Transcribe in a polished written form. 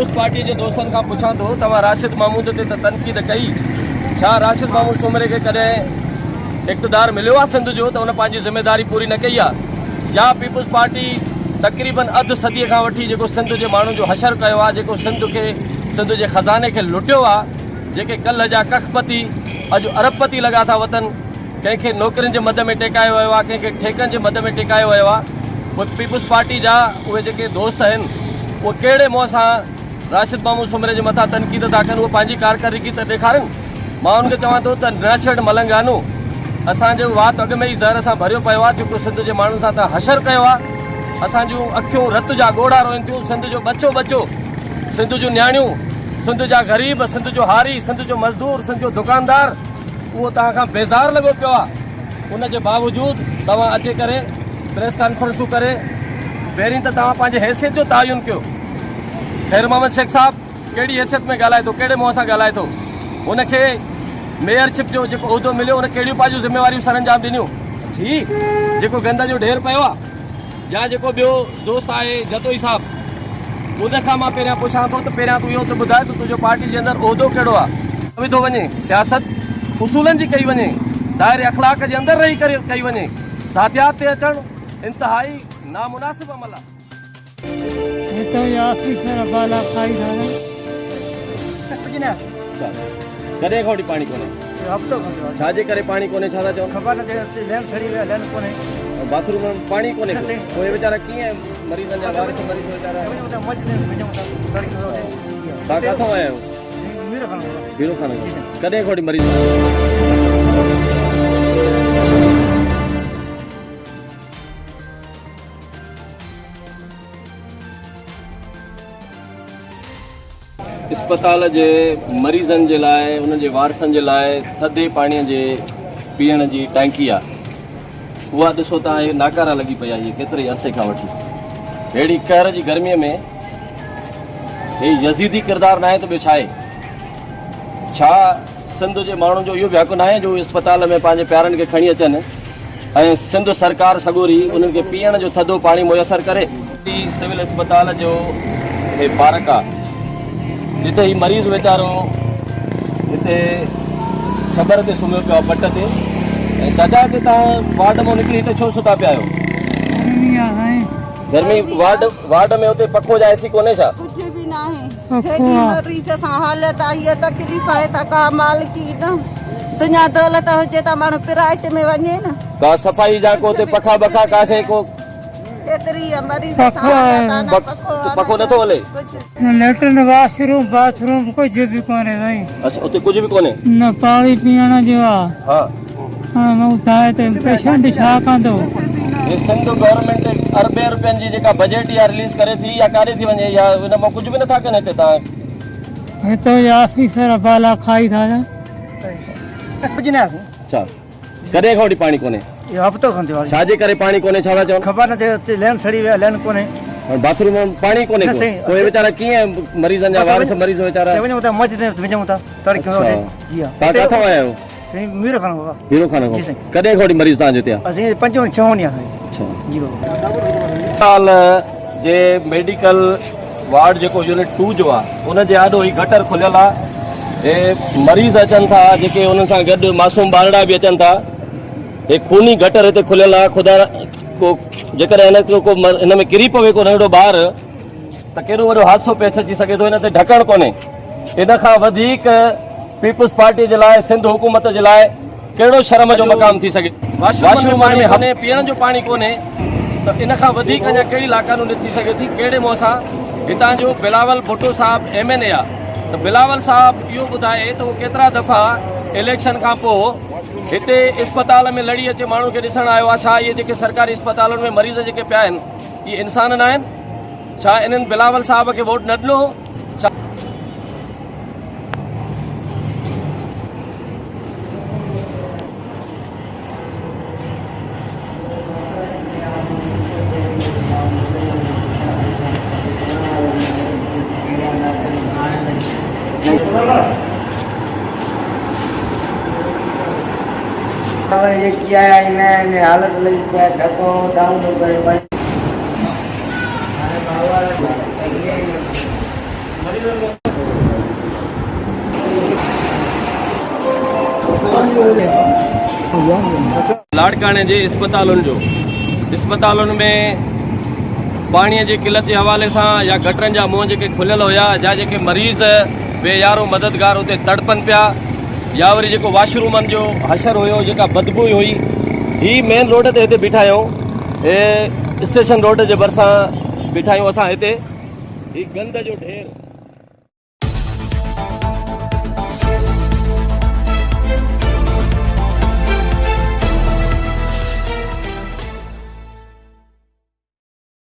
उस पार्टी के दोस्तन का पुछा तो तवा राशिद महमूद ते तनकीद कई छा राशिद महमूद सुमरे के कदें इक़्तिदार मिलो आ सिंध जो तो उन पांजी जिम्मेदारी पूरी न कई आ या पीपल्स पार्टी तकरीबन अध सदी का वठी जो सिंध के मानू जो हशर कयो आ जो सिंध के खजाने के लुटियो आ जेके कल जा कखपति अज अरबपति लगा था वतन कंहिंखे नौकरियुनि के मद में टेकायो वियो आहे कंहिंखे ठेकनि के मद में टेकायो वियो आहे पीपल्स पार्टी जा उहे जेके दोस्त आहिनि वो कहिड़े मुंहं सां राशिद महमूद सुमरे जे मथां तनक़ीद था कनि उहे पंहिंजी कारकर्दगी त ॾेखारनि। मां उनखे चवां थो त नाछड़ मलंगानो असांजो वात अॻ में ई ज़हर सां भरियो पियो आहे जेको सिंध जे माण्हुनि सां तव्हां हशर कयो आहे। असांजूं अखियूं रत जा ॻोढ़ा रोइनि थियूं। सिंध जो बचो बचो सिंध जूं न्याणियूं सिंध जा ग़रीब सिंध जो हारी सिंध जो मज़दूर सिंध जो दुकानदार उहो तव्हां खां बेज़ार लॻो पियो आहे। उनजे बावजूदि तव्हां अची करे प्रेस कॉन्फ्रेंसूं करे पहिरीं त तव्हां पंहिंजे हैसियत जो तयन कयो। ख़ैर मोहम्मद शेख साहब कहिड़ी हैसियत में ॻाल्हाए थो कहिड़े मुंहं सां ॻाल्हाए थो उनखे मेयरशिप जो जेको उहिदो मिलियो उन कहिड़ियूं पंहिंजूं ज़िम्मेवारियूं सर अंजाम ॾिनियूं जी जेको गंद जो ढेर पियो आहे या जेको ॿियो दोस्त आहे जतोई साहब उनखां मां पहिरियां पुछां थो त पहिरियां तूं इहो त ॿुधाए त तुंहिंजो पार्टी जे अंदरि उहिदो कहिड़ो आहे विधो वञे सियासत उसूलनि जी कई वञे दायरे अख़लाक जे अंदरि रही करे कई वञे ज़ातियात ते अचणु इंतिहाई नामुनासिब अमल आहे। कॾहिं खां वठी पाणी कोन्हे हफ़्तो छाजे करे पाणी कोन्हे छा था चओ ख़बर न पई लेन सड़ी विया लेन कोन्हे बाथरूम में पाणी कोन्हे पोइ वीचारा कीअं मरीज़नि जा वारिस मरीज़ वीचारा तव्हां किथां आया आहियो हीरो खान कॾहिं खां वठी मरीज़ अस्पताल जे मरीज़नि जे लाइ उन्हनि जे वारसनि जे लाइ थधे पाणीअ जे पीअण जी टैंकी आहे उहा ॾिसो तव्हां इहे नाकारा लॻी पई आहे इहे केतिरे अरसे खां वठी अहिड़ी कहर जी गर्मीअ में हे यज़ीदी किरदारु न आहे त ॿियो छा आहे। छा सिंध जे माण्हुनि जो इहो बि हक़ न आहे जो अस्पताल में पंहिंजे प्यारनि खे खणी अचनि ऐं सिंध सरकार सॻोरी उन्हनि खे पीअण जो थधो पाणी मुयसरु करे। सिविल अस्पताल जो हे पार्क आहे जिते ही मरीज़ वीचारो हिते छबर ते सुम्हियो पियो आहे बट ते ऐं दादा ते तव्हां वार्ड मां निकिरी हिते छो सुता पिया आहियो गर्मी वार्ड में हुते पखो जा एसी कोन्हे छा कुछ भी ना है हेडी मरीज़ सां हालत आई है तकलीफ़ आहे त का मालिकी न दुनिया दौलत हुजे त माण्हू प्राइवेट में वञे न का सफ़ाई जा को हुते पखा बखा का शइ को केतिरी मरीज़ सां पखो नथो हले लेटरिन वॉशरूम बाथरूम कुछ भी कोन्हे साईं। अच्छा उते कुझु बि कोन्हे न पाणी पीअण जो आहे हा हाणे मूं ॿुधाए त पेशेंट छा कंदो। ये सिंध गवर्नमेंट अरबे रुपयनि जी जेका बजट या रिलीज़ करे थी या काॾे थी वञे या हिन मां कुझु बि नथा कनि हिते तव्हां हितां जा ऑफिसर बाला खाई था कुझु न अच्छा कॾहिं खां वठी पाणी कोन्हे इहो हफ़्तो खनि थियो छाजे करे पाणी कोन्हे छा था चओ ख़बर न पई लेन सड़ी विया लेन कोन्हे बाथरूम में पाणी कोन्हे पोइ वीचारा कीअं मरीज़नि जा वारिस मरीज़ वीचारा वञूं था मस्जिद में वञूं था तड़के जी हा तव्हां किथां आया आहियो मीर खान बाबा हीरो खान खां कॾहिं खां वठी मरीज़ तव्हां हिते आहे असीं 5 6 ॾींहं अच्छा जी बाबा अस्पताल जे मेडिकल वार्ड जेको यूनिट 2 जो आहे उनजे आॾो ई गटर खुलियल आहे हे मरीज़ अचनि था जेके उन्हनि सां गॾु मासूम ॿारड़ा बि अचनि था हे खूनी गटर हिते खुलियल आहे ख़ुदा को जेकॾहिं हिन में किरी पवे को नंढो ॿार त कहिड़ो वॾो हादसो पेश अची सघे थो हिन ते ढकणु कोन्हे। इन खां वधीक पीपल्स पार्टी जे लाइ सिंध हुकूमत जे लाइ कहिड़ो शर्म जो मक़ाम थी सघे। वॉशरूम में हाणे पीअण जो पाणी कोन्हे त इन खां वधीक अञा कहिड़ी लाकानूनी थी सघे थी कहिड़े मुंहं सां। हितां जो बिलावल भुट्टो साहब MNA आहे त बिलावल साहब इहो ॿुधाए त उहो केतिरा दफ़ा इलेक्शन खां पोइ हिते अस्पताल में लड़ी अचे माण्हू खे ॾिसणु आयो आहे। छा इहे जेके सरकारी अस्पतालुनि में मरीज़ जेके पिया आहिनि इहे इंसान न आहिनि छा इन्हनि बिलावल साहब खे वोट न ॾिनो छा ये किया है इन्हें हालत लगी है धक्को डाउन करे लाड़काने जे अस्पतालुनि में पाणीअ जी किल्लत जे हवाले सां या गटरनि जा मुंहं जेके खुलियल हुया, जा जेके मरीज़ बेयारो मददगार उते तड़पनि पिया, या वरी जेको वॉशरूमनि जो हशर हुयो, जेका बदबू हुई, ही मेन रोड ते हिते बीठा आहियूं। हे स्टेशन रोड जे भरिसां बीठा आहियूं असां हिते। ही गंद जो ढेर